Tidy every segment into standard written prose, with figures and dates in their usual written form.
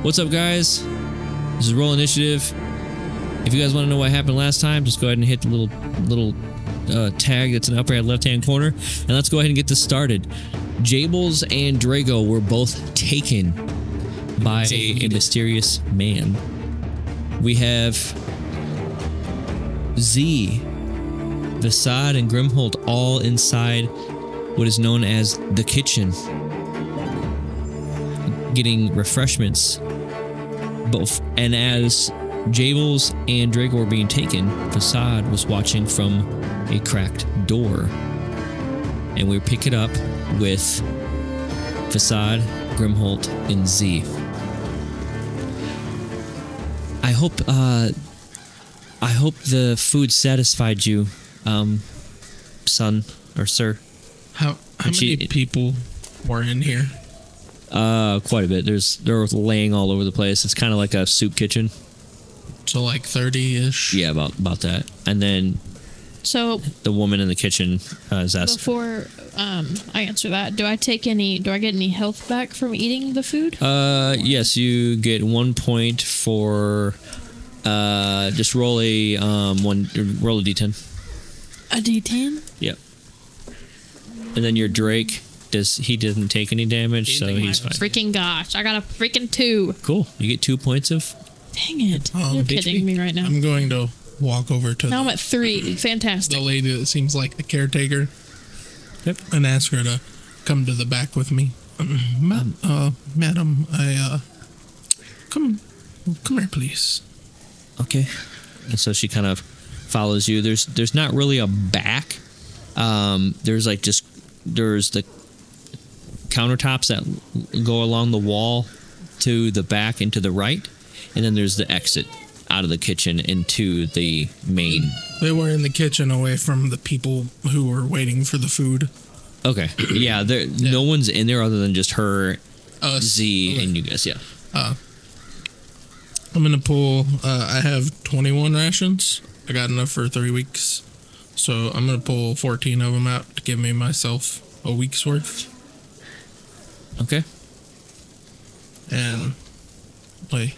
What's up, guys? This is Roll Initiative. If you guys want to know what happened last time, just go ahead and hit the little tag that's in the upper left-hand corner, and let's go ahead and get this started. Jables and Drago were both taken by a mysterious man. We have Z, Vasad, and Grimholt all inside what is known as the kitchen, getting refreshments. Both, and as Jables and Drago were being taken, Vasad was watching from a cracked door. And we pick it up with Vasad, Grimholt, and Z. I hope the food satisfied you, son or sir. How many people were in here? Quite a bit. They're laying all over the place. It's kind of like a soup kitchen. So like 30-ish? Yeah, about that. And then so the woman in the kitchen is asking. Before I answer that, do I get any health back from eating the food? Yes, you get 1 point for just roll a roll a d10. A d10? Yep. And then your Drake doesn't take any damage, so he's fine. Freaking gosh, I got a freaking 2. Cool. You get 2 points of. Dang it! You're kidding me right now. I'm going to walk over to now I'm at 3. Fantastic. The lady that seems like the caretaker. Yep. And ask her to come to the back with me. Madam, come here, please. Okay. And so she kind of follows you. There's not really a back. There's the countertops that go along the wall to the back and to the right, and then there's the exit out of the kitchen into the main. They were in the kitchen away from the people who were waiting for the food. Okay. Yeah, no one's in there other than just her, Z, and you guys. Yeah. I'm gonna pull. I have 21 rations. I got enough for 3 weeks, so I'm gonna pull 14 of them out to give myself a week's worth. Okay. And I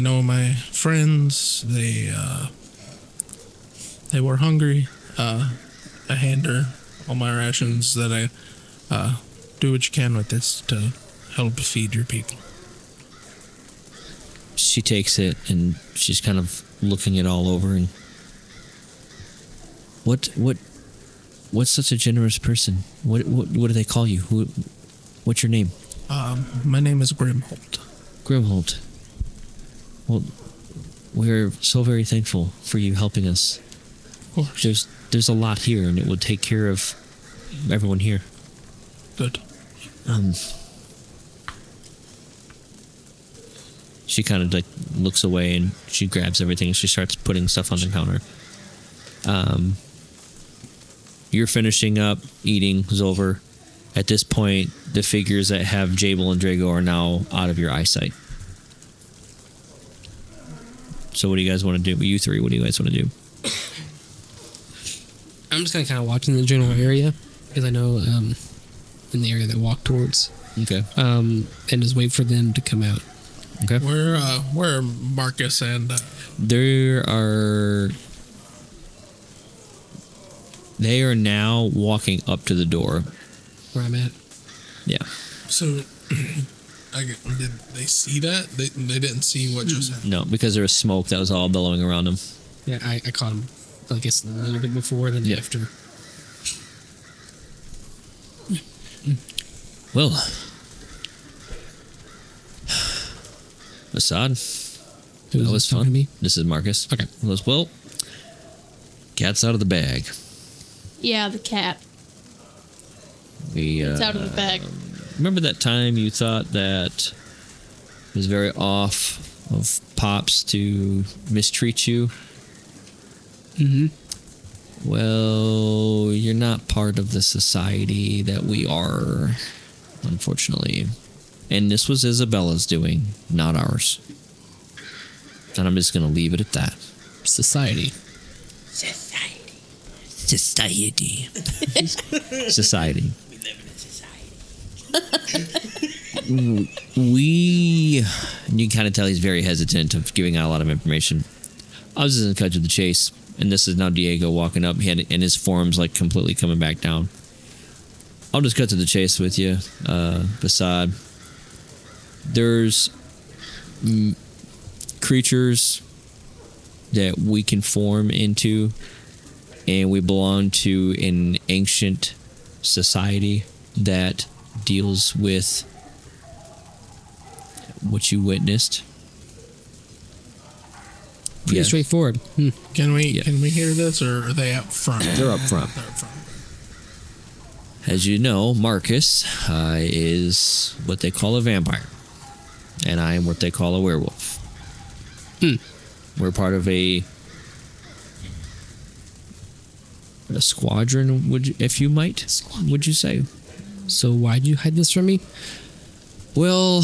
know my friends. They were hungry. I hand her all my rations that I do what you can with this to help feed your people. She takes it and she's kind of looking it all over. And what's such a generous person? What do they call you? What's your name? My name is Grimholt. Grimholt. Well, we're so very thankful for you helping us. Of course. There's a lot here, and it will take care of everyone here. Good. She kind of looks away and she grabs everything and she starts putting stuff on the counter. You're finishing up, eating is over. At this point, the figures that have Jable and Drago are now out of your eyesight. So what do you guys want to do? You three, what do you guys want to do? I'm just going to kind of walk in the general area because I know in the area they walk towards. Okay. And just wait for them to come out. Okay. Where are Marcus and... They are now walking up to the door. Where I'm at? Yeah. So, did they see that? They didn't see what just happened? No, because there was smoke that was all billowing around them. Yeah, I caught him, I guess, a little bit before, then after. Well, Assad, that was fun. This is Marcus. Okay. He goes, well, cat's out of the bag. Yeah, the cat. It's out of the bag. Remember that time you thought that it was very off of Pops to mistreat you? Mm-hmm. Well, you're not part of the society that we are, unfortunately. And this was Isabella's doing, not ours. And I'm just going to leave it at that. Society. Society. We live in a society. You can kind of tell he's very hesitant of giving out a lot of information. I was just going to cut to the chase, and this is now Diego walking up, and his form's like completely coming back down. I'll just cut to the chase with you, Basad. There's creatures that we can form into, and we belong to an ancient society that deals with what you witnessed. Pretty straightforward. Can we hear this, or are they up front? They're up front. They're up front. As you know, Marcus is what they call a vampire, and I am what they call a werewolf. We're part of a squadron, if you might, would you say? So why'd you hide this from me? Well,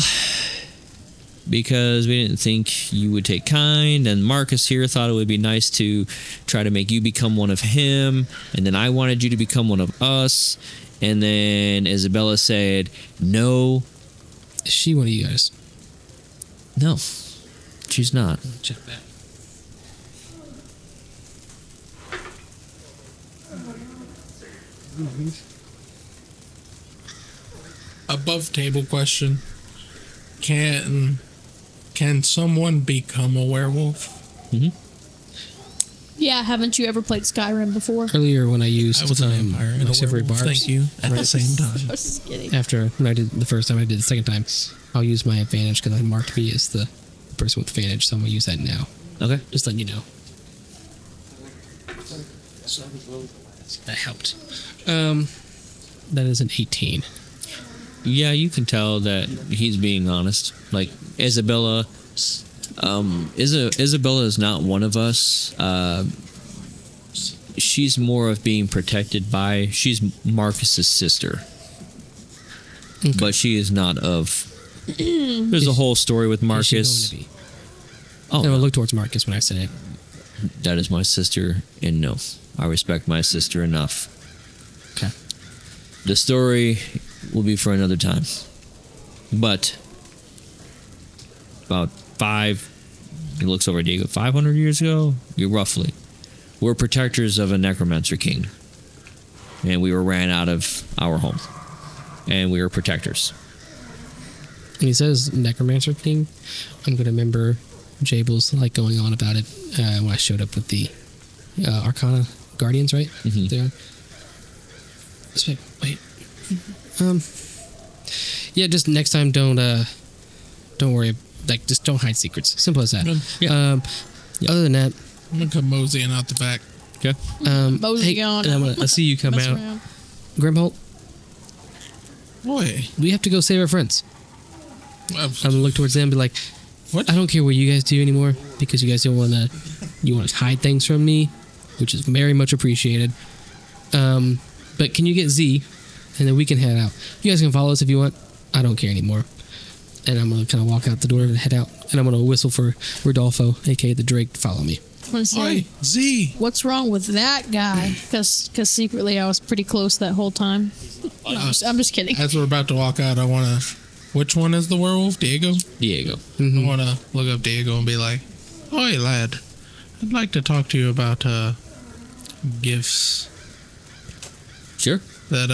because we didn't think you would take kind, and Marcus here thought it would be nice to try to make you become one of him, and then I wanted you to become one of us, and then Isabella said, no. Is she one of you guys? No, she's not. Check that. Above table question. Can someone become a werewolf? Mm-hmm. Yeah, haven't you ever played Skyrim before? Earlier when I used I was a vampire and a Silvery werewolf. Barbs. Thank you. At the same I time. was just kidding. After when I did the first time, I did the second time, I'll use my advantage because I marked me as the person with advantage, so I'm gonna use that now. Okay. Just letting you know. That helped. That is an 18. Yeah, you can tell that he's being honest. Like, Isabella... Isabella is not one of us. She's more of being protected by... She's Marcus's sister. Okay. But she is not of... There's a whole story with Marcus. Is she going to be? Oh, I'm gonna look towards Marcus when I say it. that is my sister, and no, I respect my sister enough. Okay. The story will be for another time. But about he looks over at Diego, 500 years ago, roughly, we're protectors of a necromancer king. And we were ran out of our home. And we were protectors. When he says necromancer king, I'm gonna remember Jabel's like going on about it when I showed up with the Arcana Guardians, right? Mhm. They are. Wait. Yeah, just next time don't worry. Like, just don't hide secrets. Simple as that. Yeah. Other than that, I'm gonna come moseying out the back. Okay. Mosey hey, on. and I see you come Mess out. around. Grimholt, Boy, we have to go save our friends. uh, I'm gonna look towards them and be like, What? I don't care what you guys do anymore because you guys don't want to hide things from me, which is very much appreciated. But can you get Z, and then we can head out. You guys can follow us if you want. I don't care anymore. And I'm gonna kind of walk out the door and head out, and I'm gonna whistle for Rodolfo, aka the Drake, to follow me. I'm gonna say, Oi, Z. what's wrong with that guy? Because secretly I was pretty close that whole time. No, I'm just kidding. As we're about to walk out, I wanna. Which one is the werewolf? Diego. Diego. I wanna look up Diego and be like, "Oi, lad, I'd like to talk to you about gifts. Sure. That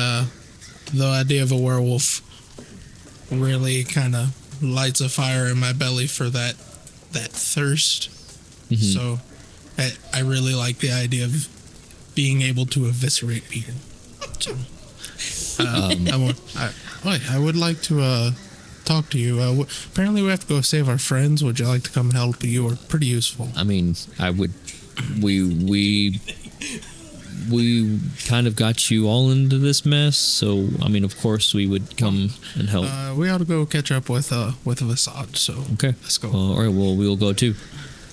the idea of a werewolf really kind of lights a fire in my belly for that thirst. Mhm. So I really like the idea of being able to eviscerate people. So I would like to talk to you. Apparently we have to go save our friends. Would you like to come and help? You are pretty useful. I mean, I would. We kind of got you all into this mess, so I mean, of course, we would come and help. We ought to go catch up with Vasad. So Okay. let's go. All right. Well, we'll go too.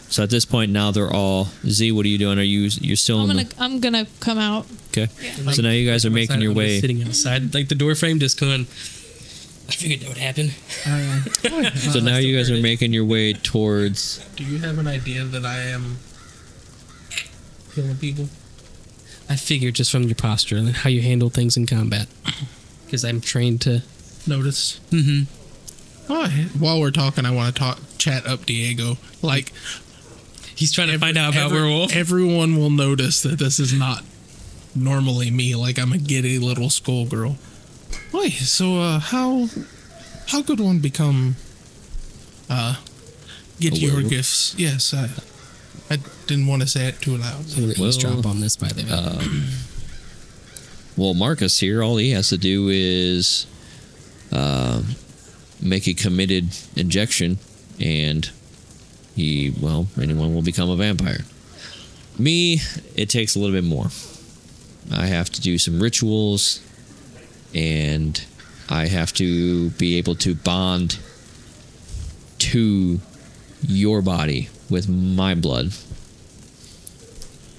So at this point, now they're all. Z, what are you doing? You're still in the. I'm gonna come out. Okay. So now you guys are making your way. Sitting outside, like the door frame, just going. I figured that would happen. So now you guys are making your way towards. Do you have an idea that I am killing people? I figured just from your posture and how you handle things in combat, because I'm trained to. Notice. Oh, while we're talking, I want to chat up Diego. Like, He's trying to find out about werewolf. everyone will notice that this is not normally me. Like, I'm a giddy little schoolgirl. Wait, so how could one become get A your werewolf? gifts? Yes, I didn't want to say it too loud. I'm gonna eavesdrop on this, by the way. Well, Marcus here, all he has to do is make a committed injection, and anyone will become a vampire. Me, it takes a little bit more. I have to do some rituals, and I have to be able to bond to your body with my blood.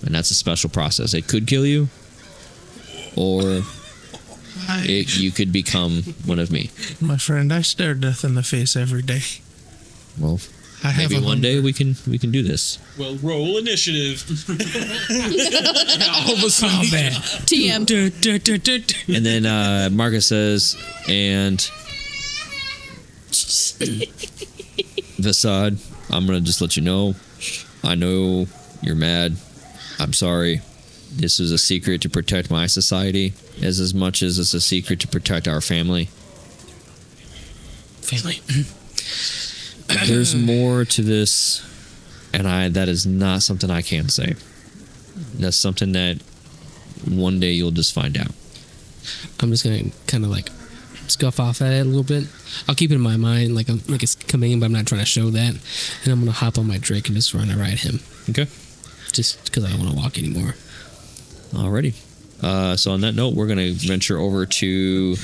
And that's a special process. It could kill you, or you could become one of me. My friend, I stare death in the face every day. Well, I have maybe a one hunger. day we can do this. Well, roll initiative. All of a sudden, TM. And then Marcus says, and Vasad, I'm going to just let you know, I know you're mad. I'm sorry. This is a secret to protect my society as much as it's a secret to protect our family. Family. There's more to this, and that is not something I can say. That's something that one day you'll just find out. I'm just gonna kind of like scuff off at it a little bit. I'll keep it in my mind like it's coming, but I'm not trying to show that. And I'm gonna hop on my Drake and just run and ride him, Okay. just because I don't want to walk anymore. Alrighty. So on that note, we're going to venture over to...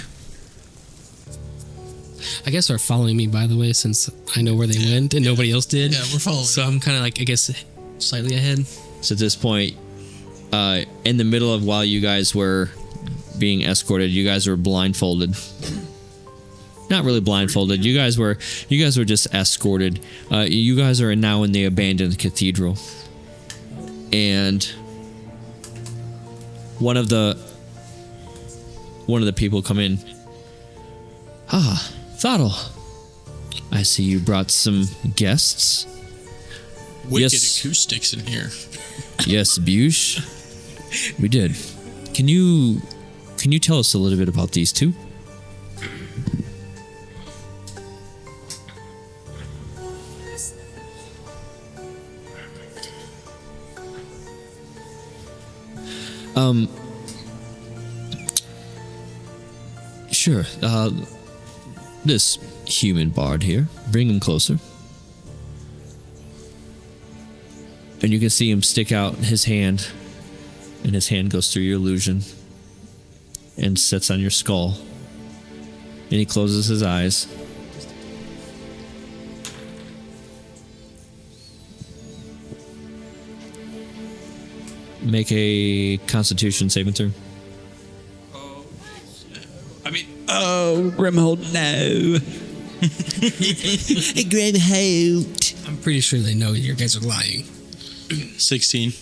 I guess they're following me, by the way, since I know where they went and nobody else did. yeah, we're following. So I'm kind of like, I guess, slightly ahead. So at this point, in the middle of while you guys were being escorted, you guys were blindfolded. Not really blindfolded. You guys were just escorted. You guys are now in the abandoned cathedral, and one of the people come in. Ah, Thottle. I see you brought some guests. Wicked Yes. acoustics in here. Yes, Bush. We did. Can you tell us a little bit about these two? Sure. This human bard here. Bring him closer. And you can see him stick out his hand, and his hand goes through your illusion and sits on your skull. And he closes his eyes. Make a Constitution saving throw. Grimhold, no. Grimhold. I'm pretty sure they know you guys are lying. 16.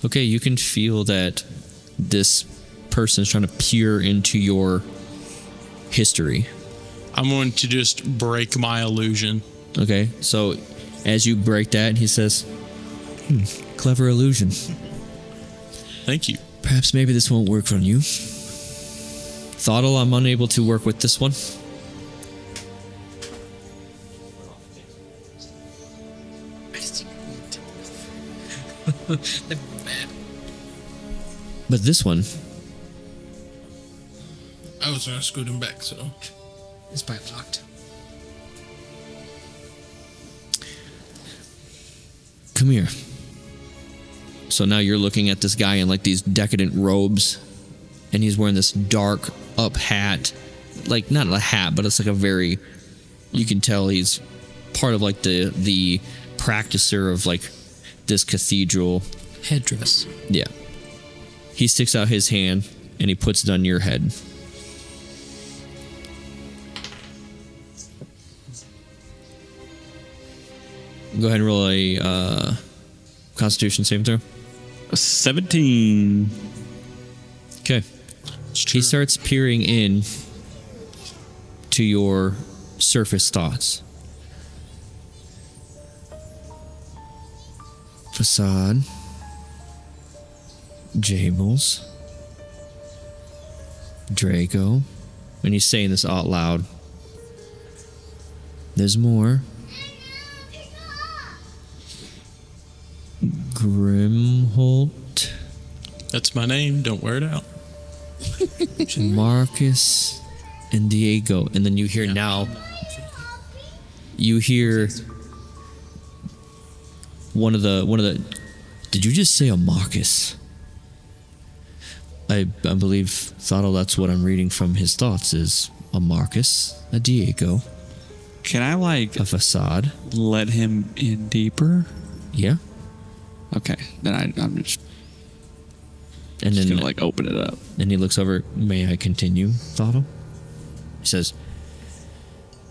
Okay, you can feel that this person is trying to peer into your history. I'm going to just break my illusion. Okay, so as you break that, he says, clever illusion. Thank you. Perhaps maybe this won't work on you. Thottle, I'm unable to work with this one. But this one, I was gonna scoot him back, so It's probably locked. come here. So now you're looking at this guy in like these decadent robes, and he's wearing this dark up hat. Like, not a hat, but it's like a very, you can tell he's part of like the practicer of like this cathedral. Headdress. Yeah. He sticks out his hand and he puts it on your head. Go ahead and roll a Constitution saving throw. 17. Okay. He starts peering in to your surface thoughts. Facade. Jables. Draco. And he's saying this out loud. There's more. Grimholt. That's my name. Don't wear it out. Marcus and Diego. And then you hear now. You hear one of the. Did you just say a Marcus? I believe Thottle, that's what I'm reading from his thoughts, is a Marcus, a Diego, Can I like a Facade. let him in deeper? Yeah. Okay, then I'm just And then gonna like open it up. and he looks over. May I continue, Thottle? He says,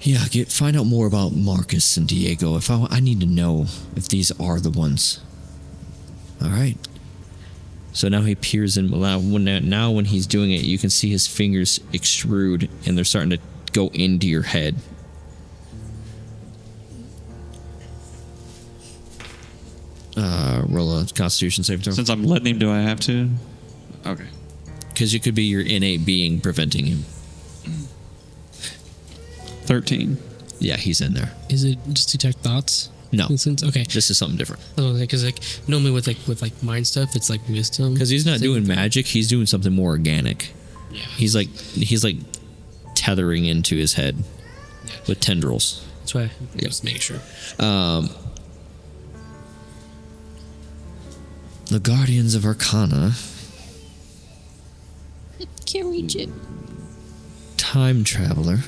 "Yeah, find out more about Marcus and Diego. If I need to know if these are the ones." All right. So now he peers in. Now when he's doing it, you can see his fingers extrude, and they're starting to go into your head. Roll a Constitution save throw. Since I'm letting him, do I have to? Okay. Because it could be your innate being preventing him. 13. Yeah, he's in there. Is it just detect thoughts? No, Instance? Okay. this is something different. Because like normally with mind stuff, it's like wisdom. Because he's not Same doing thing. magic. He's doing something more organic. Yeah. He's like tethering into his head with tendrils. That's why. Just making sure. The Guardians of Arcana, Can't reach it. Time Traveler,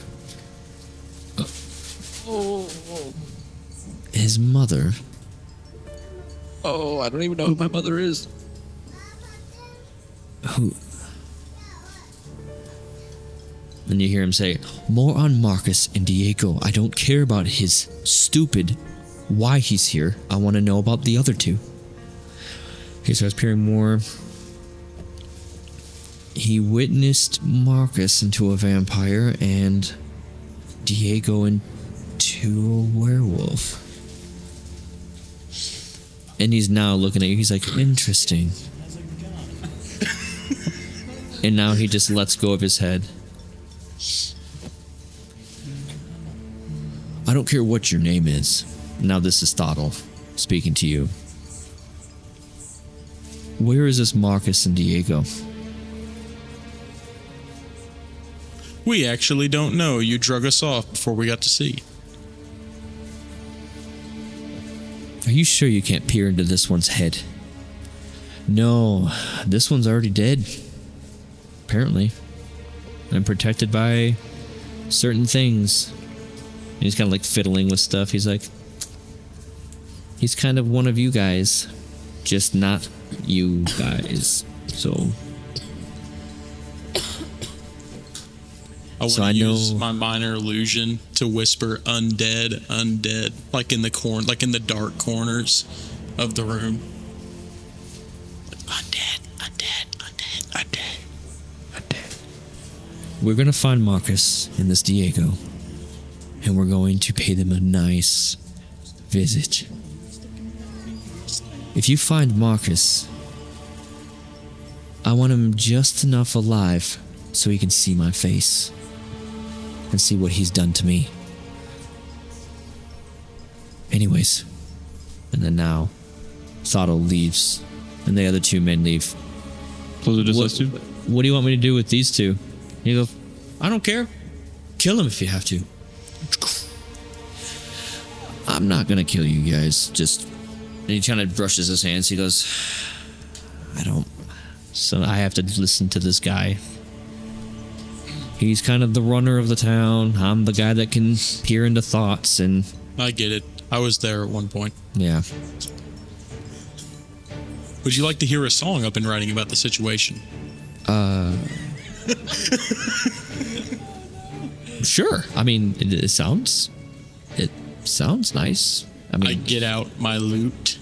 his mother, Oh, I don't even know who my mother is. who. And you hear him say, "More on Marcus and Diego. I don't care about his stupid why he's here. I want to know about the other two." He starts peering more. He witnessed Marcus into a vampire and Diego into a werewolf. And he's now looking at you. He's like, interesting. And now he just lets go of his head. I don't care what your name is. Now this is Thottle speaking to you. Where is this Marcus and Diego? We actually don't know. You drug us off before we got to see. Are you sure you can't peer into this one's head? No, this one's already dead. Apparently. And protected by certain things. And he's kind of like fiddling with stuff. He's like, he's kind of one of you guys, just not you guys. So I want So to I use know- my minor illusion to whisper undead, undead, like in the dark corners of the room. Undead, undead, undead, undead, undead. we're going to find Marcus and this Diego. And we're going to pay them a nice visit. If you find Marcus, I want him just enough alive so he can see my face and see what he's done to me. Anyways, and then now, Thottle leaves, and the other two men leave. Those are just What, us two? what do you want me to do with these two? You go, I don't care. Kill them if you have to. I'm not gonna kill you guys. Just, and he kind of brushes his hands. He goes, I don't. So I have to listen to this guy. He's kind of the runner of the town. I'm the guy that can peer into thoughts, and I get it. I was there at one point. yeah. Would you like to hear a song I've been writing about the situation? Sure. I mean, it sounds nice. I mean, I get out my lute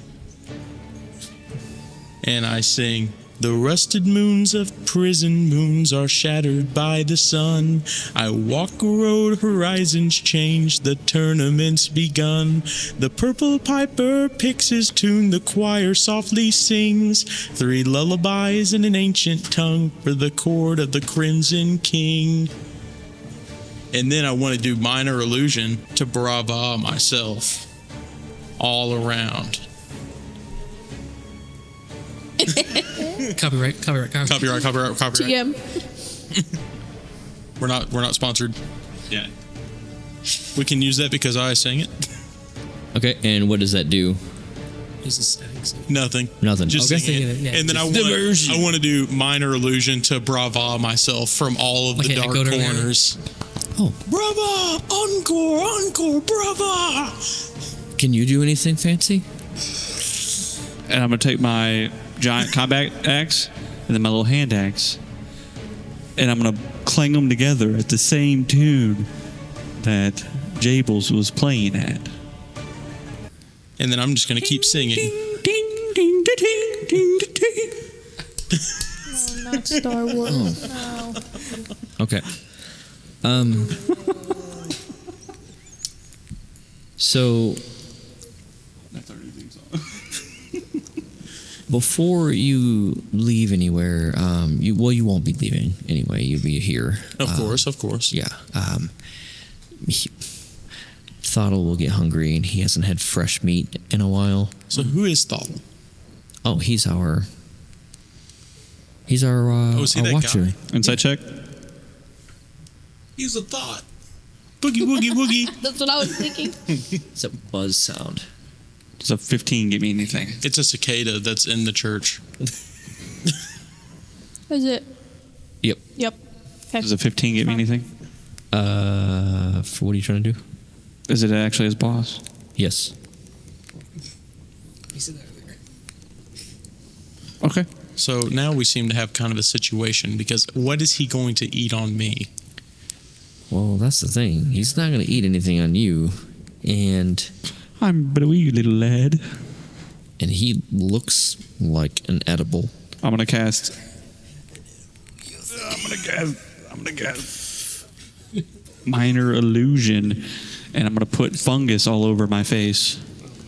and I sing, The rusted moons of prison moons are shattered by the sun. I walk a road, horizons change, the tournament's begun. The purple piper picks his tune, the choir softly sings 3 lullabies in an ancient tongue for the court of the Crimson King. And then I want to do minor illusion to brava myself all around. Copyright. Copyright. TM. We're not sponsored. Yeah. We can use that because I sang it. Okay, and what does that do? Nothing. Nothing. Just Okay. singing it. Yeah, And then I diversion. want to do minor illusion to brava myself from all of Like the an dark echo to her. corners. Oh, Brava! Encore, brava! can you do anything fancy? And I'm gonna take my giant combat axe and then my little hand axe, and I'm gonna clang them together at the same tune that Jables was playing at. And then I'm just going to keep singing. Ding, ding, ding, ding, ding, ding. Oh, not Star Wars. No. Okay. So before you leave anywhere, you won't be leaving anyway. You'll be here. Of course. Yeah. Thottle will get hungry, and he hasn't had fresh meat in a while. So who is Thottle? Oh, he's our is he our that watcher. guy? Insight check. He's a thought. Boogie, woogie, woogie. That's what I was thinking. It's a buzz sound. Does a 15 give me anything? It's a cicada that's in the church. Is it? Yep. Yep. Okay. Does a 15 give me anything? For what are you trying to do? Is it actually his boss? Yes. He said that earlier. Okay. So now we seem to have kind of a situation because what is he going to eat on me? Well, that's the thing. He's not going to eat anything on you, and I'm but a wee little lad. he looks like an edible. I'm gonna cast minor illusion, and I'm gonna put fungus all over my face.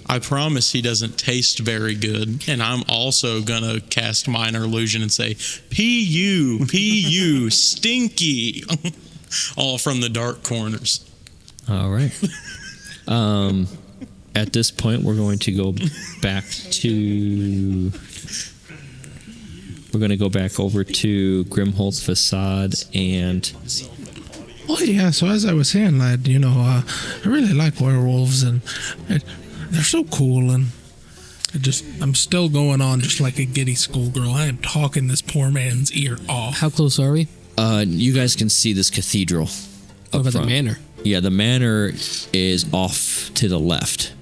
I promise he doesn't taste very good. And I'm also going to cast minor illusion and say, P.U., P.U., stinky. All from the dark corners. All right. At this point, we're going to go back to. We're going to go back over to Grimholt's facade, and Oh yeah, so as I was saying, lad, I really like werewolves, and they're so cool, and I'm still going on just like a giddy schoolgirl. I am talking this poor man's ear off. How close are we? you guys can see this cathedral. What up about front. the manor? Yeah, the manor is off to the left,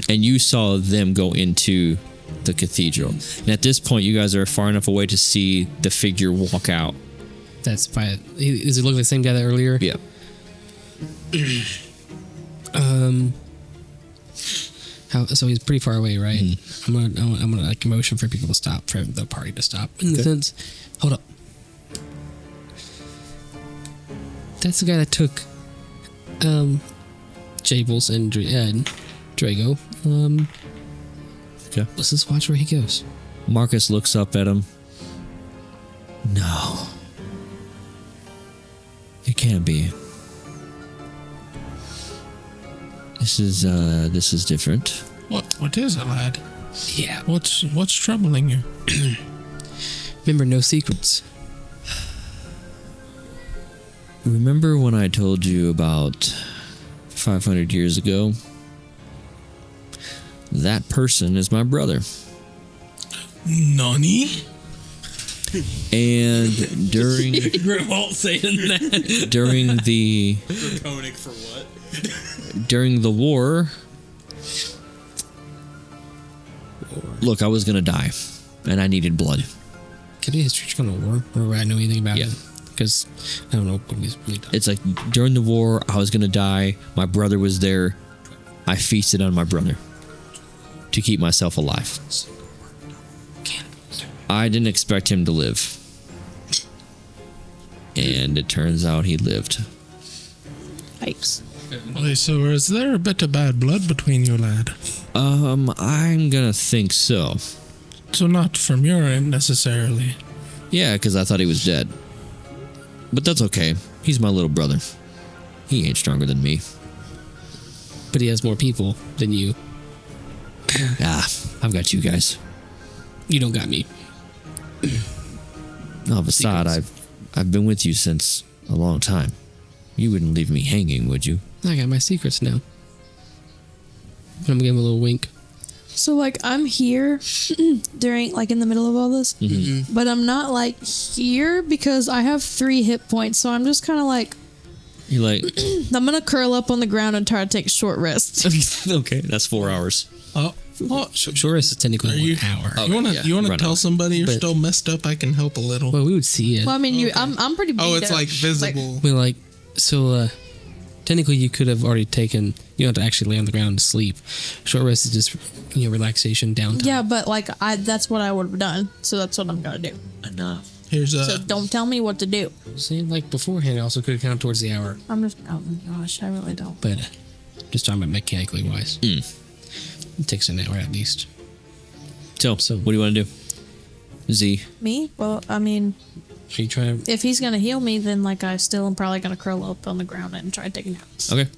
and you saw them go into the cathedral. And at this point, you guys are far enough away to see the figure walk out. That's fine. Does he look like the same guy that earlier? Yeah. So he's pretty far away, right? Mm-hmm. I'm gonna like motion for people to stop, for the party to stop. In the sense, hold up. That's the guy that took Jables and Drago. Okay. Let's just watch where he goes. Marcus looks up at him. No. It can't be. This is different. What is it, lad? Yeah. What's troubling you? Remember, no secrets. Remember when I told you about 500 years ago? That person is my brother. Nani? And during Grimwalt saying that. during the Draconic for what? during the war, look, I was gonna die, and I needed blood. Could be a history check on the war, or I know anything about Yeah. it. Because I don't know what he's really done. It's like during the war, I was gonna die. My brother was there. I feasted on my brother to keep myself alive. I didn't expect him to live. And it turns out he lived. Yikes. Okay, so is there a bit of bad blood between you, lad? I'm gonna think so. So not from your end necessarily. Yeah, because I thought he was dead. But that's okay. He's my little brother. He ain't stronger than me. But he has more people than you. I've got you guys. You don't got me. No, besides, I've been with you since a long time. You wouldn't leave me hanging, would you? I got my secrets now. I'm gonna give him a little wink. So like I'm here during like in the middle of all this, but I'm not like here because I have 3 hit points. So I'm just kind of like You're like, I'm gonna curl up on the ground and try to take a short rest. okay, that's 4 hours. Oh, Short rest is technically Are you- 1 hour. Oh, you wanna yeah, you wanna run tell out. somebody you're But- still messed up? I can help a little. Well, we would see it. Well, I mean, I'm pretty. Oh, beat it's up. like visible. We're like, so technically you could have already taken, you don't have to actually lay on the ground to sleep. Short rest is just, relaxation, downtime. Yeah, but like that's what I would have done. So that's what I'm gonna do. Enough. Here's So don't tell me what to do. See, like beforehand, I also could have counted towards the hour. I'm just. Oh my gosh, I really don't. But just talking about mechanically wise. It takes an hour at least. So, what do you want to do? Z. Me? Well, I mean, Are you trying to... if he's gonna heal me, then like I still am probably gonna curl up on the ground and try to take a nap. Okay.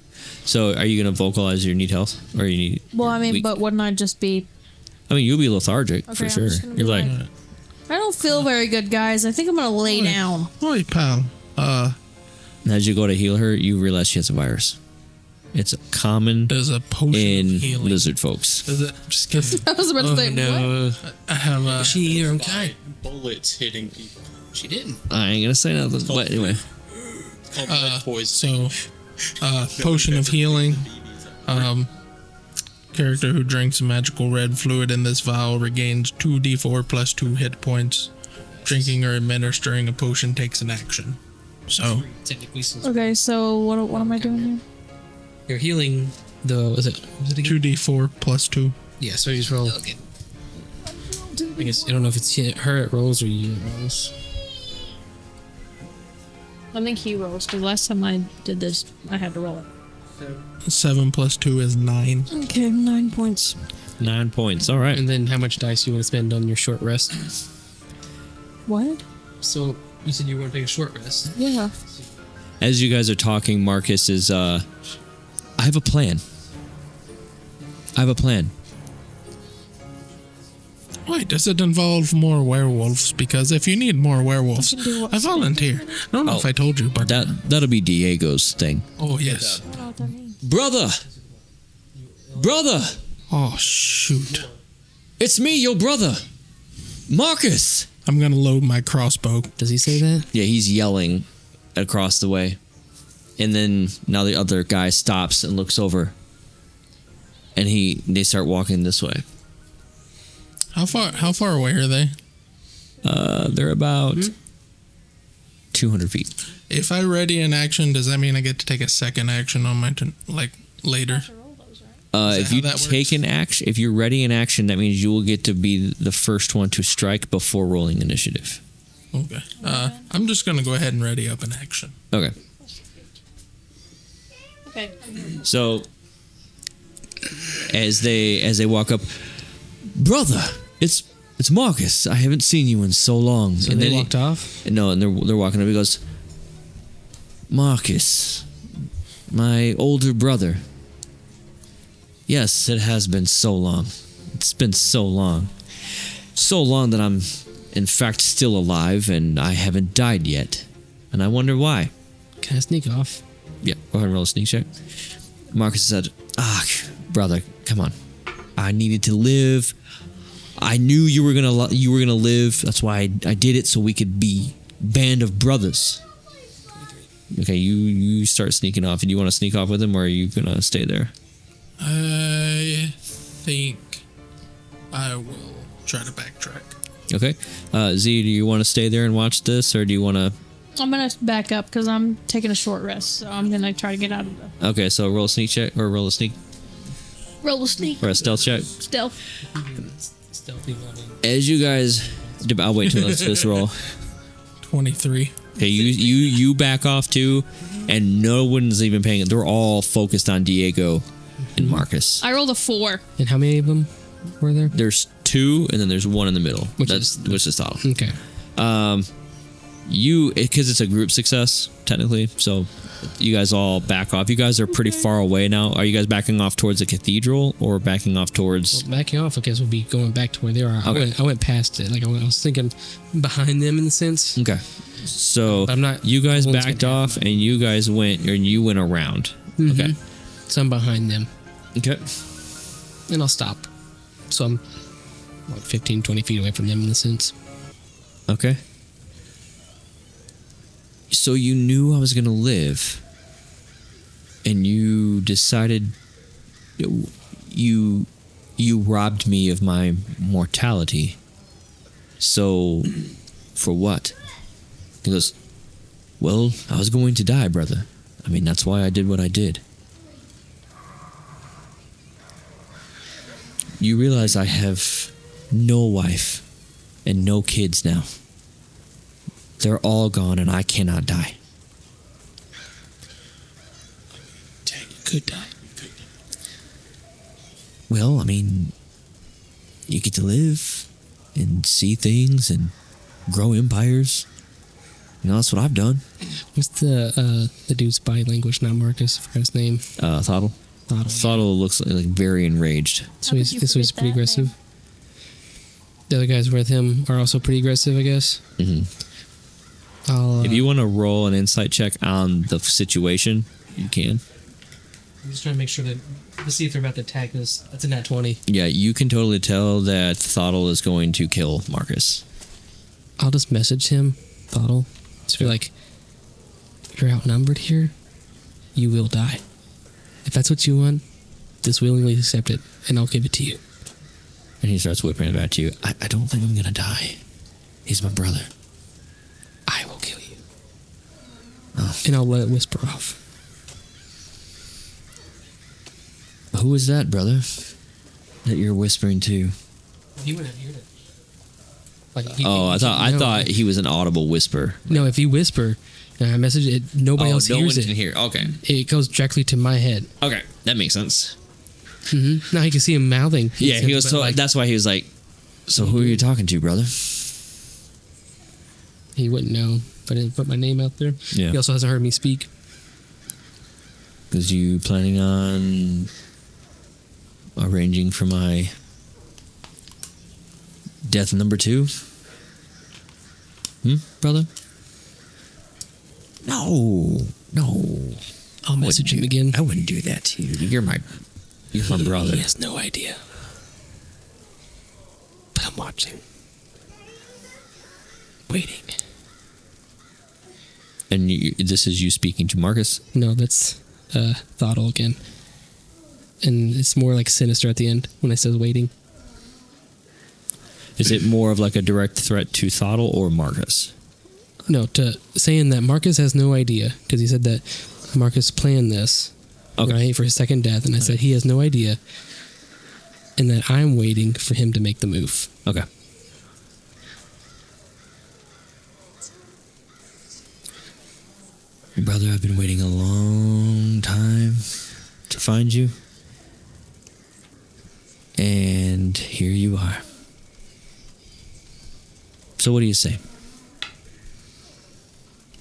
So, are you going to vocalize your need health? Or you need. Well, I mean, weak? but wouldn't I just be? I mean, you'll be lethargic Okay, for I'm sure. just gonna You're be like, like- I don't feel very good, guys. I think I'm gonna lay down. Oi, pal. as you go to heal her, you realize she has a virus. It's common There's a potion in of healing. lizard folks. Is it? Just kidding. I was about to say, what? I have a. She eat her own kind. Bullets hitting people. She didn't. I ain't gonna say nothing. But anyway, Called lead poison. So, potion of healing. Character who drinks magical red fluid in this vial regains 2d4 plus 2 hit points. Drinking or administering a potion takes an action. So, Technically, since Okay, so what am I doing here? you're healing the... Was it again? 2d4 plus 2. Yeah, so you just roll. Okay. I guess I don't know if it's her at rolls or you at rolls. I think he rolls because last time I did this, I had to roll it. 7 plus 2 is 9. Okay, 9 points. 9 points. All right. And then how much dice you want to spend on your short rest? What? So you said you want to take a short rest. Yeah. As you guys are talking, Marcus is, I have a plan. Wait, does it involve more werewolves? Because if you need more werewolves, I can do what- I volunteer. I don't know if I told you, but That'll be Diego's thing. oh yes. I don't know what that means. Brother, Oh shoot! it's me, your brother, Marcus. I'm gonna load my crossbow. Does he say that? Yeah, he's yelling across the way, and then now the other guy stops and looks over, and they start walking this way. How far away are they? They're about 200 feet. If I ready an action, does that mean I get to take a second action on my turn, like later? Is If that you how that take works? an action, if you're ready in action, that means you will get to be the first one to strike before rolling initiative. Okay. I'm just gonna go ahead and ready up an action. Okay. Okay. So as they walk up, brother, it's Marcus. I haven't seen you in so long. So and they then walked off? No, and they're walking up. He goes, Marcus, my older brother. Yes, it has been so long. It's been so long. So long that I'm, in fact, still alive and I haven't died yet. And I wonder why. Can I sneak off? Yeah, go ahead and roll a sneak check. Marcus said, brother, come on. I needed to live. I knew you were gonna live. That's why I did it, so we could be band of brothers. Okay, you start sneaking off. Do you want to sneak off with him, or are you gonna stay there? I think I will try to backtrack. Okay, Z, do you want to stay there and watch this, or do you want to? I'm gonna back up because I'm taking a short rest, so I'm gonna try to get out of the Okay, so roll a sneak check, or roll a sneak, roll a sneak or a stealth check. stealth. Stealthy running. As you guys I'll wait till this roll. 23. Okay, you back off too, and no one's even paying it. They're all focused on Diego and Marcus. I rolled a 4. And how many of them were there? There's 2, and then there's 1 in the middle. Which is Thottle. Okay. Because it's a group success technically, so you guys all back off. You guys are pretty far away now. Are you guys backing off towards the cathedral or backing off towards? Well, backing off, I guess, would be going back to where they are. Okay. I went past it. Like I was thinking behind them in the sense. Okay, so I'm not. You guys I won't backed spend off, and you guys went around. Okay, So I'm behind them, okay. and I'll stop. So I'm like 15, 20 feet away from them in the sense. Okay. So you knew I was going to live, and you decided you robbed me of my mortality. So, for what? He goes, well, I was going to die, brother. I mean, that's why I did what I did. You realize I have no wife and no kids now. They're all gone, and I cannot die. Dang, you could die. Well, I mean, you get to live and see things and grow empires. You know, that's what I've done. What's the dude's body language? Not Marcus. I forgot his name. Thottle. Thottle. Thottle looks like very enraged. So he's pretty aggressive. The other guys with him are also pretty aggressive, I guess. Mm-hmm. I'll, If you want to roll an insight check on the situation, you can. I'm just trying to make sure that let's see if they're about to attack this. That's a nat 20. Yeah, you can totally tell that Thottle is going to kill Marcus. I'll just message him, Thottle. Just be like, you're outnumbered here. You will die. If that's what you want, just willingly accept it, and I'll give it to you. And he starts whipping it back to you. I don't think I'm going to die. He's my brother. I will kill you. Oh. And I'll let it whisper off. Who is that, brother, that you're whispering to? He wouldn't have heard it. Like, I thought he was an audible whisper. No, if you whisper and I message it, nobody else no hears one it. can hear. Okay. It goes directly to my head. Okay, that makes sense. Now he can see him mouthing. Yeah, he was. So that's why he was like, "So who are you talking to, brother?" He wouldn't know, but I didn't put my name out there. Yeah. He also hasn't heard me speak. Was you planning on arranging for my death number 2? Brother? No. I'll message him again. I wouldn't do that to you. You're my brother. He has no idea. But I'm watching. Waiting. And this is you speaking to Marcus? No, that's Thottle again. And it's more like sinister at the end when it says waiting. Is it more of like a direct threat to Thottle or Marcus? No, to saying that Marcus has no idea, because he said that Marcus planned this, right, for his second death, and I said he has no idea, and that I'm waiting for him to make the move. Okay. Brother, I've been waiting a long time to find you. And here you are. So what do you say?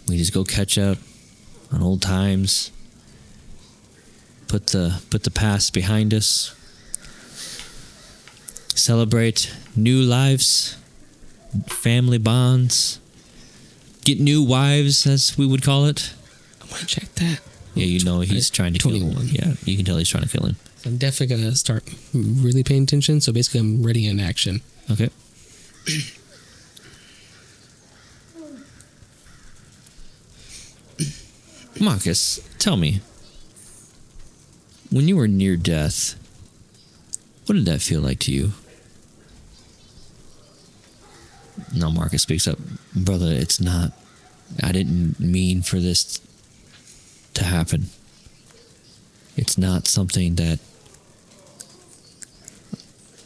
We just go catch up on old times. Put the past behind us. Celebrate new lives, family bonds. Get new wives, as we would call it. I'm gonna check that. Yeah, you know he's trying to kill him. 21. Yeah, you can tell he's trying to kill him. So I'm definitely gonna start really paying attention. So basically, I'm ready in action. Okay. Marcus, tell me, when you were near death, what did that feel like to you? No, Marcus speaks up. Brother, it's not. I didn't mean for this to happen. It's not something that.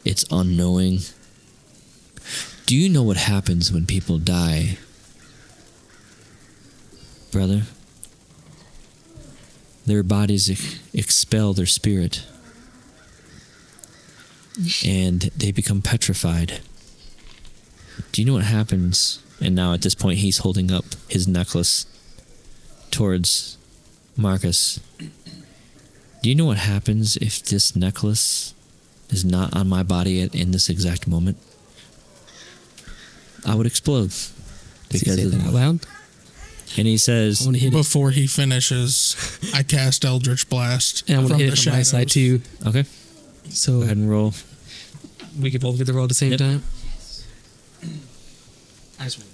It's unknowing. Do you know what happens when people die, brother? Their bodies expel their spirit, and they become petrified. Do you know what happens? And now at this point, he's holding up his necklace towards Marcus. Do you know what happens if this necklace is not on my body in this exact moment? I would explode. Does he say that out loud? And he I says, want to hit it. Before he finishes, I cast Eldritch Blast. And I want to from hit the it from my side shadows. too. okay, So go ahead and roll. we could both get the roll at the same Yep. time. I just want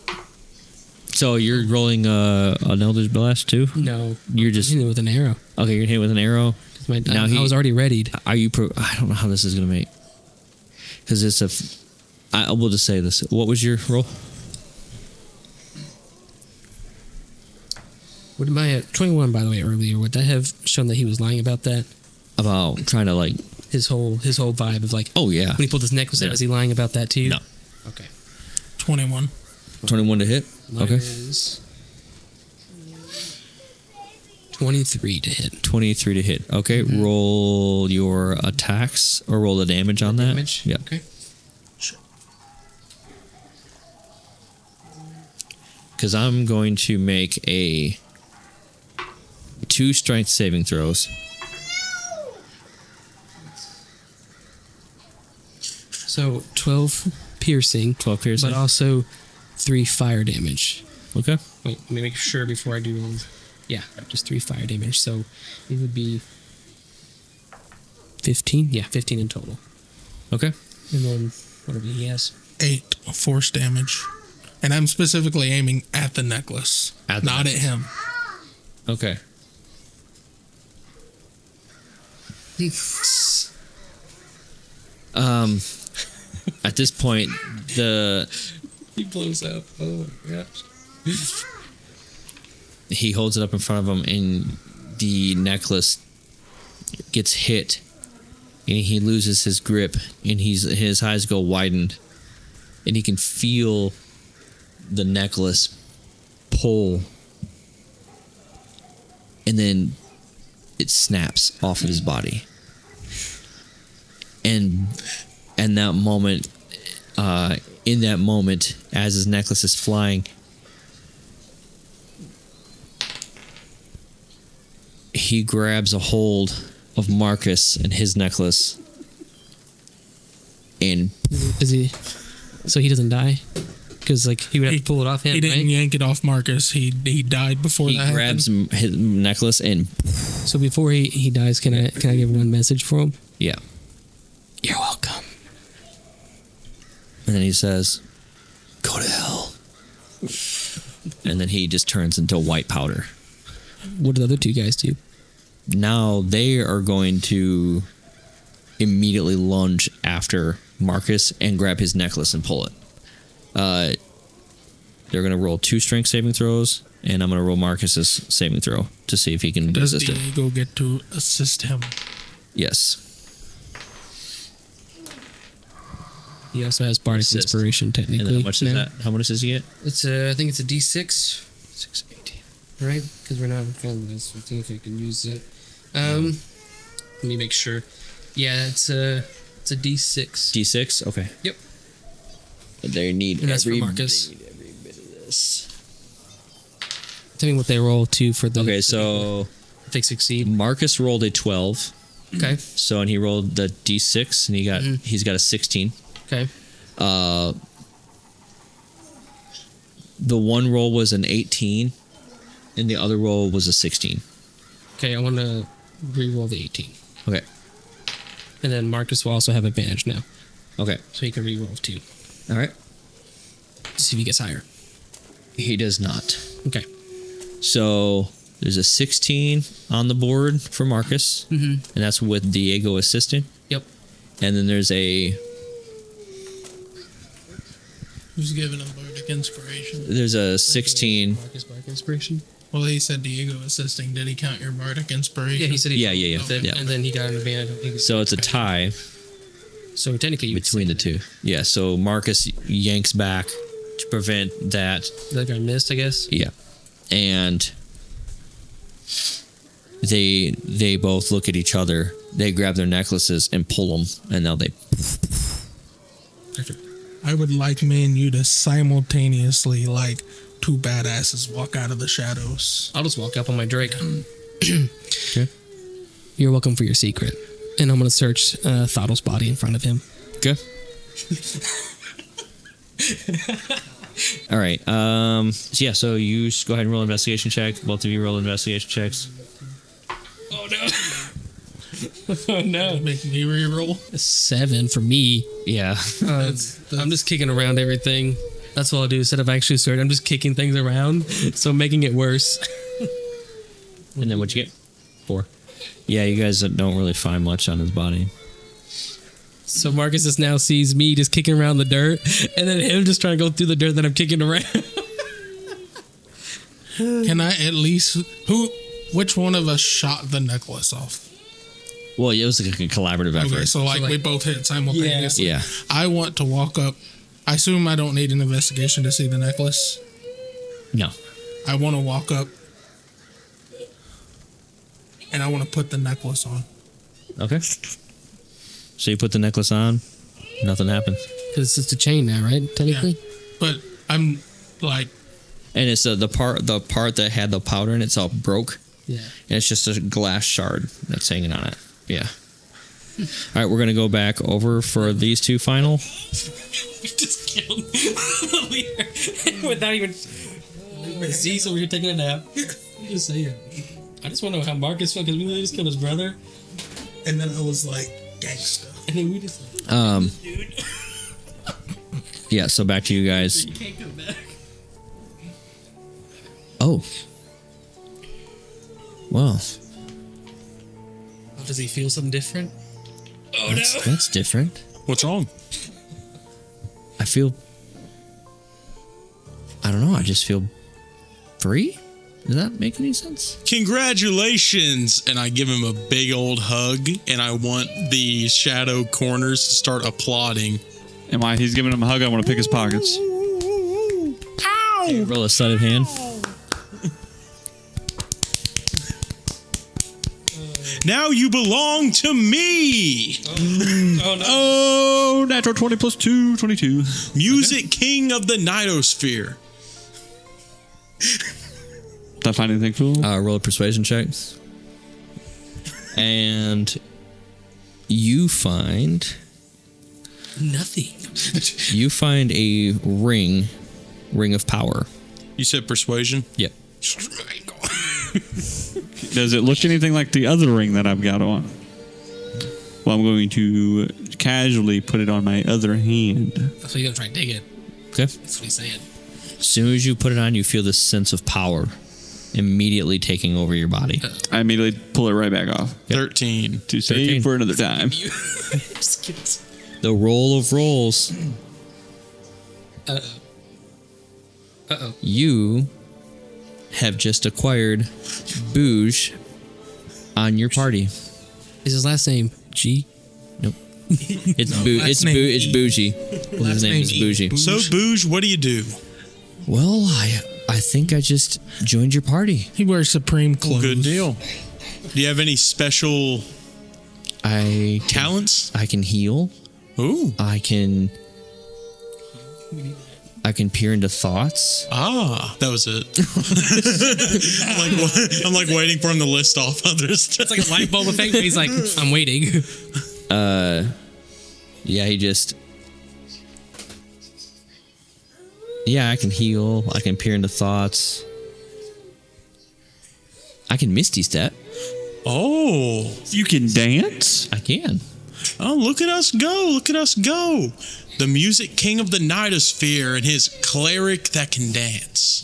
to do So you're rolling an Eldritch Blast too? it. No, You're just hitting it with an arrow. okay. You're hit with an arrow. 'Cause Now I he- was already readied. Are you? I don't know how this is gonna make. Because it's I will just say this. What was your roll? What am I at? 21, by the way, earlier. Would that have shown that he was lying about that? About trying to like. His whole vibe of like, Oh yeah. when he pulled his necklace out, Yeah. was he lying about that too? No. Okay. 21. 21 to hit. Mine Okay. is 23 to hit. 23 to hit. Okay. Roll your attacks or roll the damage on that. Damage? Yeah. Okay. Because I'm going to make 2 strength saving throws. So 12 piercing, 12 piercing. but also 3 fire damage. Okay. Wait, let me make sure before I do one. Yeah, just 3 fire damage. So it would be 15. Yeah, 15 in total. Okay. And then whatever he has. 8 force damage. And I'm specifically aiming at the necklace, At the not necklace. at him. Okay. At this point, He blows up. Oh my gosh. he holds it up in front of him, and the necklace gets hit, and he loses his grip, and his eyes go widened, and he can feel the necklace pull, and then it snaps off of his body. And that moment, in that moment, as his necklace is flying, he grabs a hold of Marcus and his necklace, and Is he? So he doesn't die? Because like he would have to pull it off him, He didn't right? yank it off Marcus. He died before he that grabs happened. his necklace, and So before he dies, can I give one message for him? yeah, You're welcome. and then he says, "Go to hell," and then he just turns into white powder. What do the other 2 guys do? Now they are going to immediately lunge after Marcus and grab his necklace and pull it. They're going to roll 2 strength saving throws, and I'm going to roll Marcus's saving throw to see if he can Does resist it. Diego get to assist him? Yes. He also has bardic Assist. inspiration, And technically. then how much is now. that? How much does he get? It's I think it's a D6, 6, 18. right? Because we're not filming this. I think I can use it. Let me make sure. Yeah, it's a D6. D6? Okay. Yep. They need And that's for every, Marcus. They need every bit of this. Tell me what they roll too for the. Okay, so if they succeed. Marcus rolled a 12. Okay. So and he rolled the D6 and he's got a 16. Okay. The one roll was an 18 and the other roll was a 16. Okay, I want to re-roll the 18, Okay. and then Marcus will also have advantage now, Okay. so he can re-roll 2 All right. to see if he gets higher. He does not. Okay. So there's a 16 on the board for Marcus, and that's with Diego assisting. Yep. And then there's a Who's giving him bardic inspiration? 16. Marcus bardic inspiration. Well, he said Diego assisting. Did he count your bardic inspiration? Yeah, he said he. Yeah. Then, Yeah. And then he got an advantage. I think So it's a tie. So technically, you between the two. Yeah, so Marcus yanks back to prevent that. like I missed, I guess. Yeah. And they both look at each other. They grab their necklaces and pull them, and now they. I would like me and you to simultaneously, like two badasses, walk out of the shadows. I'll just walk up on my Drake. Okay. You're welcome for your secret. And I'm going to search Thottle's body in front of him. Okay. All right. So yeah. So you just go ahead and roll an investigation check. Both of you roll investigation checks. Oh, no. Oh, no. Make me reroll. A 7 for me. Yeah. I'm just kicking around everything. That's what I'll do. Instead of actually searching, I'm just kicking things around. So making it worse. And then what'd you get? 4. Yeah, you guys don't really find much on his body. So Marcus just now sees me just kicking around the dirt, and then him just trying to go through the dirt that I'm kicking around. Can I at least which one of us shot the necklace off? Well, it was like a collaborative effort. Okay, so like we both hit simultaneously. Yeah. I want to walk up. I assume I don't need an investigation to see the necklace. No. I want to walk up and I want to put the necklace on. Okay. So you put the necklace on. Nothing happens. Because it's just a chain now, right? Technically. Yeah. But I'm like, And it's the part that had the powder in it's all broke. Yeah. And it's just a glass shard that's hanging on it. Yeah. All right, we're gonna go back over for these two final. We just killed the leader without even. See, so we're taking a nap. Just say it. I just want to know how Marcus felt because we literally just killed his brother, and then I was like, gangsta. and then we just. Dude. Yeah. So back to you guys. You can't come back. Oh. Well. Does he feel something different? Oh That's different. What's wrong? I feel. I don't know. I just feel free. Does that make any sense? Congratulations! And I give him a big old hug, and I want the shadow corners to start applauding. And while he's giving him a hug, I want to pick his pockets. Hey, roll a sleight of hand. Now you belong to me! Oh no! Oh, natural 20 plus 2, 22. Music king of the Nightosphere. Did I find anything cool? Roll a persuasion check. And you find Nothing. you find a ring of power. You said persuasion? Yep. Does it look anything like the other ring that I've got on? Well, I'm going to casually put it on my other hand. That's what you're gonna try to dig it. Okay. That's what he's saying. As soon as you put it on, you feel this sense of power immediately taking over your body. I immediately pull it right back off. 13. To 13. save for another time. Just kidding. The roll of rolls. Uh-oh. You have just acquired Bouge on your party. Is his last name G? Nope. It's last name it's Bougie. His name is Bougie. So, Bouge, what do you do? Well, I think I just joined your party. He wears Supreme clothes. Good deal. Do you have any special talents? I can heal. Ooh. I can peer into thoughts. Ah, that was it. I'm like waiting for him to list off others. It's like a light bulb effect, but he's like, I'm waiting. Yeah, I can heal. I can peer into thoughts. I can Misty Step. Oh. You can dance? I can. Oh, look at us go. Look at us go. The music king of the Nightosphere and his cleric that can dance.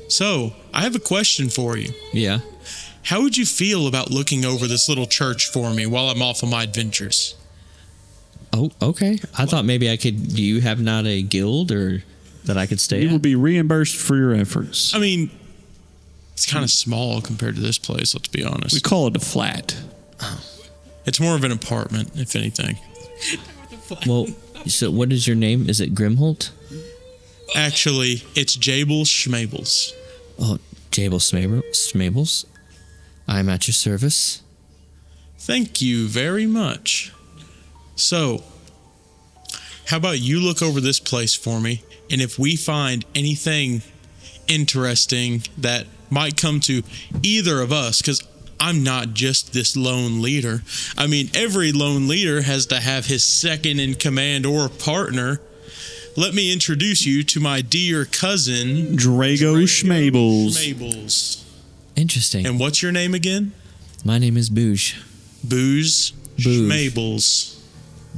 So, I have a question for you. Yeah. How would you feel about looking over this little church for me while I'm off on my adventures? Oh, okay. I thought maybe I could. Do you have not a guild or that I could stay You will at? be reimbursed for your efforts. I mean, it's kind of small compared to this place, let's be honest. We call it a flat. It's more of an apartment, if anything. Well, so what is your name? Is it Grimholt? Actually, it's Jable Schmables. Oh, Jable Smables. I'm at your service. Thank you very much. So, how about you look over this place for me, and if we find anything interesting that might come to either of us, because I'm not just this lone leader. I mean, every lone leader has to have his second in command or partner. Let me introduce you to my dear cousin, Drago Schmables. Schmables. Interesting. And what's your name again? My name is Booge. Booze Schmables.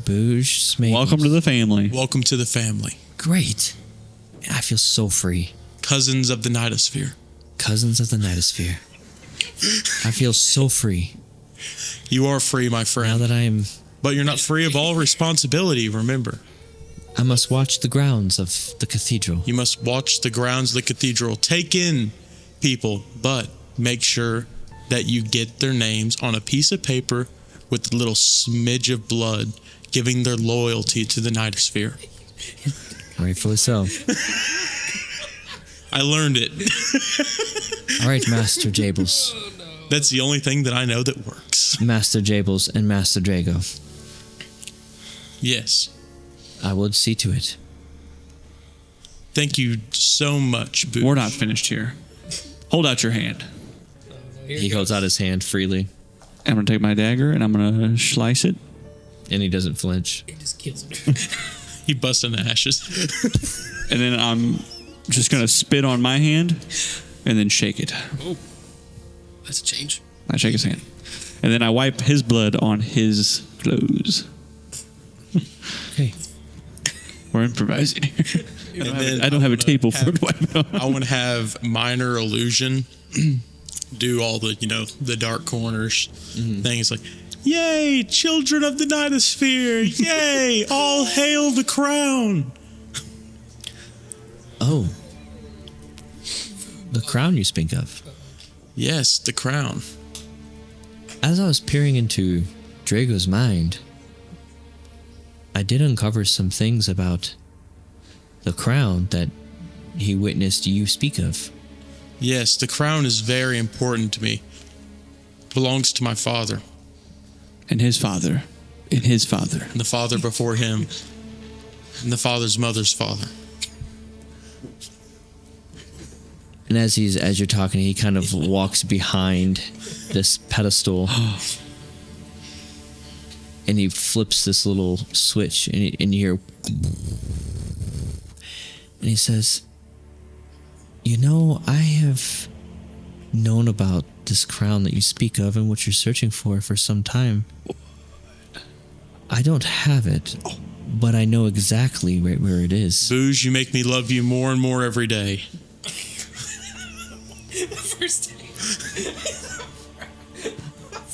Booge Smables. Welcome to the family. Welcome to the family. Great. I feel so free. Cousins of the Nightosphere. Cousins of the Nightosphere. I feel so free. You are free, my Now friend. that But you're not free of all responsibility, remember. I must watch the grounds of the cathedral. You must watch the grounds of the cathedral. Take in people, but make sure that you get their names on a piece of paper with a little smidge of blood, giving their loyalty to the Nightosphere. Rightfully so. I learned it. All right, Master Jables. That's the only thing that I know that works. Master Jables and Master Drago. Yes. I will see to it. Thank you so much, Boo. We're not finished here. Hold out your hand. He holds out his hand freely, I'm going to take my dagger and I'm going to slice it. and he doesn't flinch. It just kills him. He busts into ashes. And then I'm just going to spit on my hand and then shake it. Oh, that's a change. I shake his hand. And then I wipe his blood on his clothes. Okay. We're improvising here. I don't have a table for it to wipe it on. I want to have minor illusion do all the, the dark corners things like, yay, children of the Nightosphere, yay, all hail the crown. Oh. The crown you speak of. Yes, the crown. As I was peering into Drago's mind, I did uncover some things about the crown that he witnessed you speak of. Yes, the crown is very important to me. Belongs to my father And his father. And his father. and the father before him and the father's mother's father. And as you're talking, he kind of walks behind this pedestal, and he flips this little switch, and you hear, and he says, I have known about this crown that you speak of and what you're searching for some time. I don't have it, but I know exactly right where it is. Booze, you make me love you more and more every day. First day.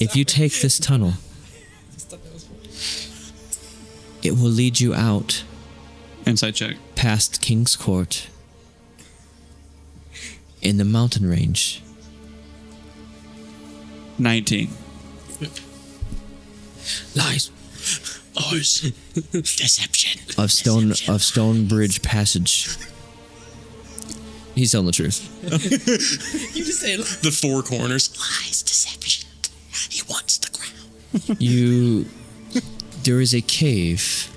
If you take this tunnel, it will lead you out Insight check. past King's Court in the mountain range 19. lies Lies. Deception. of Stonebridge Passage. He's telling the truth. You just say The four corners. Lies, deception. He wants the crown. There is a cave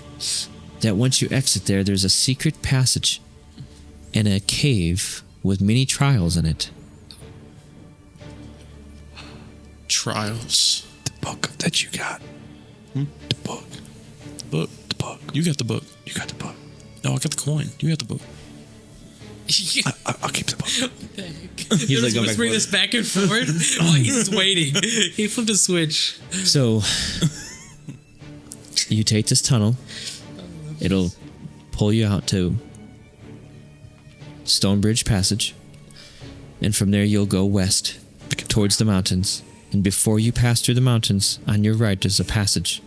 that once you exit there, there's a secret passage in a cave with many trials in it. Trials. The book that you got. The book. Book. The book. You got the book. You got the book. No, I got the coin. You got the book. I'll keep the book. He's like, let's bring this back and forth. Oh, he's just waiting. He flipped a switch. So, you take this tunnel. It'll pull you out to Stonebridge Passage. And from there, you'll go west towards the mountains. And before you pass through the mountains, on your right, there's a passage.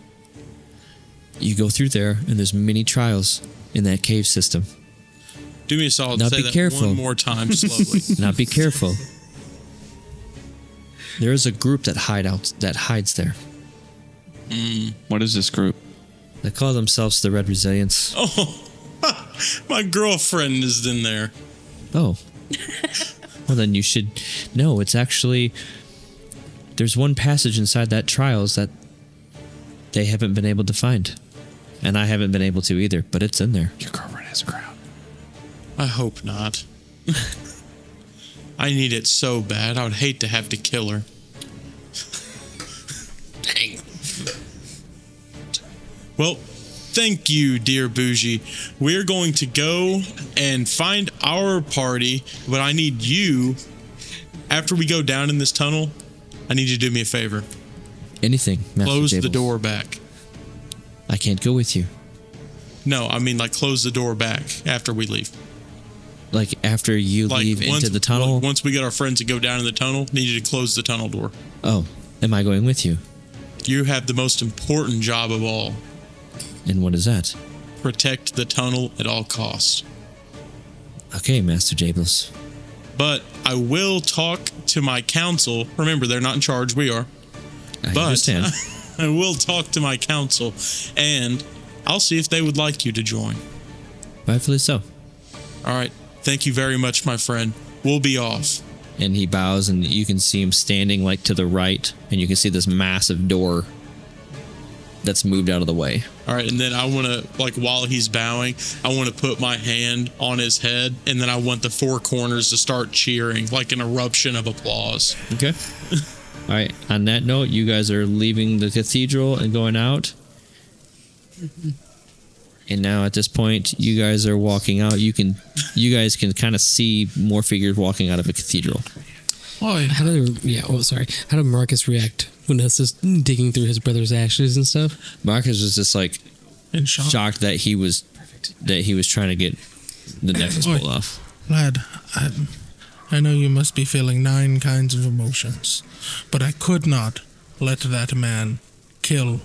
You go through there, and there's many trials in that cave system. Do me a solid. Now Say be that careful. one more time slowly. Now be careful. There is a group that hides there. What is this group? They call themselves the Red Resilience. Oh, my girlfriend is in there. Oh. Well, then you should know. It's actually... There's one passage inside that Trials that they haven't been able to find. And I haven't been able to either, but it's in there. Your girlfriend has a crown. I hope not. I need it so bad. I would hate to have to kill her. Dang. Well, thank you, dear Bougie. We're going to go and find our party, but I need you, after we go down in this tunnel, I need you to do me a favor. Anything, Master Close the Jables. door back. I can't go with you. No, I mean like close the door back after we leave. Like after you Like leave into the tunnel? Like once we get our friends to go down in the tunnel, need you to close the tunnel door. Oh, am I going with you? You have the most important job of all. And what is that? Protect the tunnel at all costs. Okay, Master Jables. But I will talk to my council. Remember, they're not in charge. We are. I But understand. I will talk to my council, and I'll see if they would like you to join. Rightfully so. All right. Thank you very much, my friend. We'll be off. And he bows, and you can see him standing like to the right, and you can see this massive door that's moved out of the way. All right. And then I want to, like, while he's bowing, I want to put my hand on his head, and then I want the four corners to start cheering, like an eruption of applause. Okay. All right. On that note, you guys are leaving the cathedral and going out. And now at this point, you guys are walking out. You guys can kind of see more figures walking out of a cathedral. Oi, How did How did Marcus react when us just digging through his brother's ashes and stuff? Marcus was just like in shock. shocked that he was trying to get the necklace Oi. pulled off. Lad, I know you must be feeling 9 kinds of emotions, but I could not let that man kill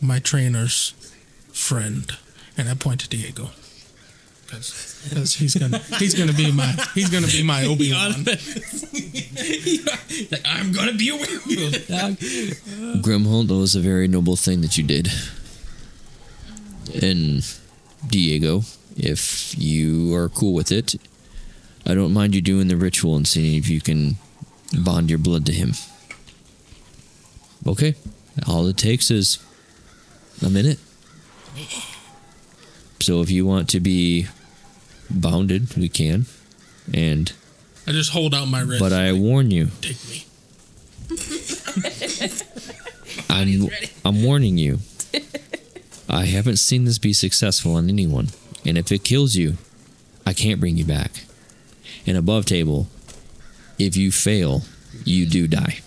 my trainer's friend. And I point to Diego. Because he's gonna be my Obi-Wan. Like, I'm gonna be a werewolf, dog. Grimhold, that was a very noble thing that you did. And Diego, if you are cool with it, I don't mind you doing the ritual and seeing if you can bond your blood to him. Okay. All it takes is a minute. So if you want to be bounded, we can. And I just hold out my wrist. but I warn you, Take me. I'm warning you. I haven't seen this be successful on anyone. And if it kills you, I can't bring you back. And above table, if you fail, you do die.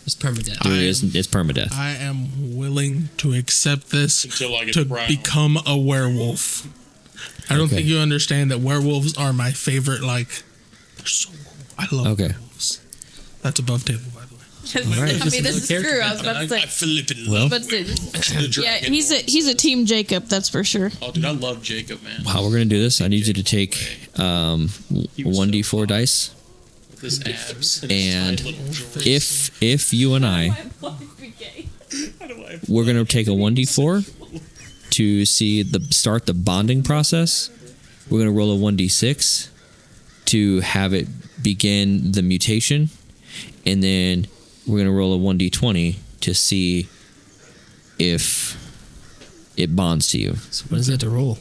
It's permadeath. It's permadeath. I am willing to accept this Until I get to brown. become a werewolf. I don't Okay. think you understand that werewolves are my favorite. Like, they're so cool. I love Okay. werewolves. That's above table, by the way. All right. I mean, this is true. I was about to say. flipping Well, But the yeah, dragon. he's a team Jacob, that's for sure. Oh, dude, I love Jacob, man. how we're going to do this, I need you to take 1d4 dice. This abs. And if you and I, we're going to take a 1d4 to start the bonding process. We're going to roll a 1d6 to have it begin the mutation. And then we're going to roll a 1d20 to see if it bonds to you. So what is that to roll?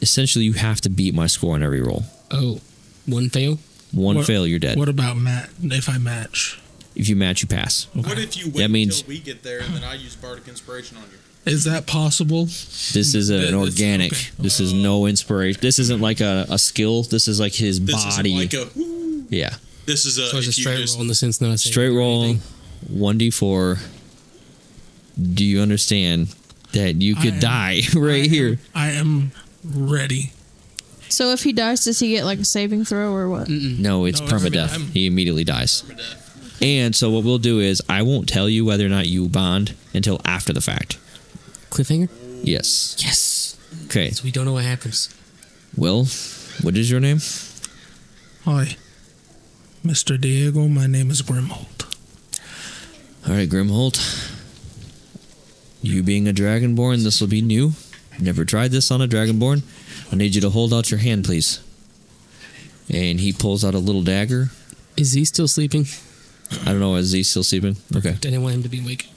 Essentially, you have to beat my score on every roll. Oh, one fail? One What- fail, you're dead. What about if I match? If you match, you pass. What if you That wait means- until we get there and then I use Bardic Inspiration on you? Is that possible? This is an It's- organic. okay. This is no inspiration. This isn't like a skill. This is like his This body. is like a. Yeah. This is a. So it's a if you straight just- roll in the sense not a Straight roll, 1d4. Do you understand that you could die right here? I am ready. So if he dies, does he get like a saving throw or what? No, it's No, it's- permadeath. I'm- He immediately dies. And so what we'll do is I won't tell you whether or not you bond until after the fact. Cliffhanger? Yes. Yes. Okay. So we don't know what happens. Well, what is your name? Hi, Mr. Diego. My name is Grimhold. All right, Grimholt. You being a Dragonborn, this will be new. Never tried this on a Dragonborn. I need you to hold out your hand, please. And he pulls out a little dagger. Is he still sleeping? I don't know, is he still sleeping? Okay. I didn't want him to be awake.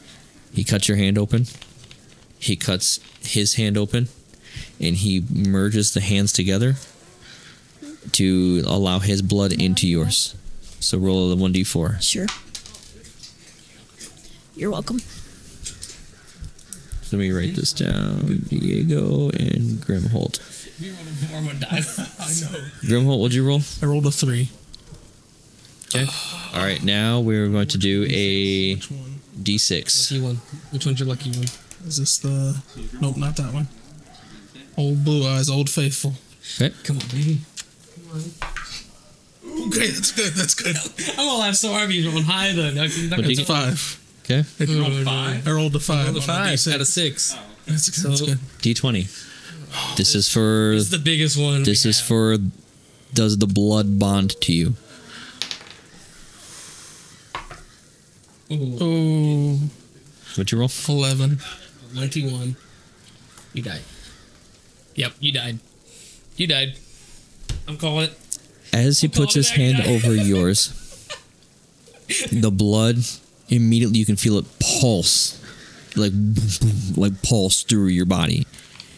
He cuts your hand open. He cuts his hand open. And he merges the hands together to allow his blood into yours. So roll a 1d4. Sure. You're welcome. Let me write this down. Diego and Grimholt. Grimholt, what'd you roll? I rolled a 3. Okay. All right, now we're going to do a Which one? d6. Lucky one. Which one's your lucky one? Is this the... Nope, not that one. Old Blue Eyes, Old Faithful. Okay. Come on, baby. Okay, that's good. That's good. I'm gonna laugh so hard you're on high though. What do you get? 5. Okay. I rolled 5. I rolled a 5. Roll the on a 5 D6. out of 6. That's good. That's good. d20. This is for. This is the biggest one. This is for. Does the blood bond to you? Ooh, Oh, What'd you roll? 11. 91. You died. Yep, you died. You died. I'm calling it. As he puts his hand over yours, the blood immediately you can feel it pulse, like pulse through your body,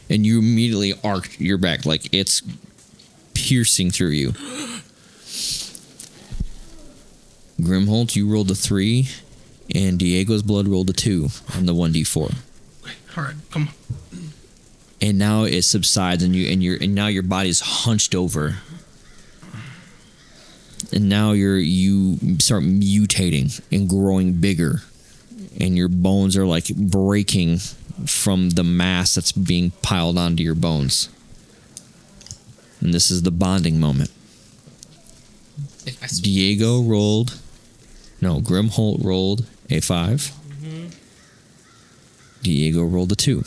and you immediately arc your back like it's piercing through you. Grimholt, you rolled a 3, and Diego's blood rolled a 2 on the 1d4. All right, come on. And now it subsides, and now your body's hunched over. And now you start mutating and growing bigger, and your bones are like breaking from the mass that's being piled onto your bones. And this is the bonding moment. Grimholt rolled a 5. Diego rolled a 2.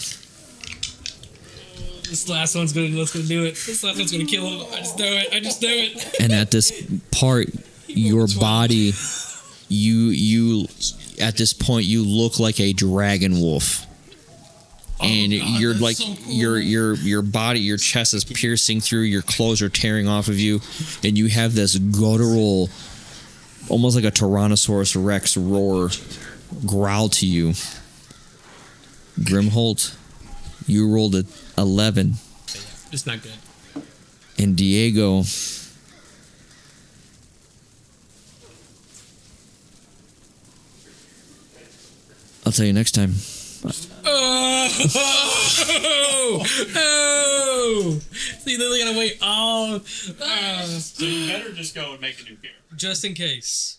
This last one's gonna do it. This last one's gonna kill him. I just know it. And at this part, your body, you at this point you look like a dragon wolf, and you're like so cool. your body, your chest is piercing through, your clothes are tearing off of you, and you have this guttural, almost like a Tyrannosaurus Rex roar, growl to you. Grimholt, you rolled a 11. It's not good. And Diego, I'll tell you next time. Oh! So you literally gotta wait all. So you better just go and make a new character. Just in case.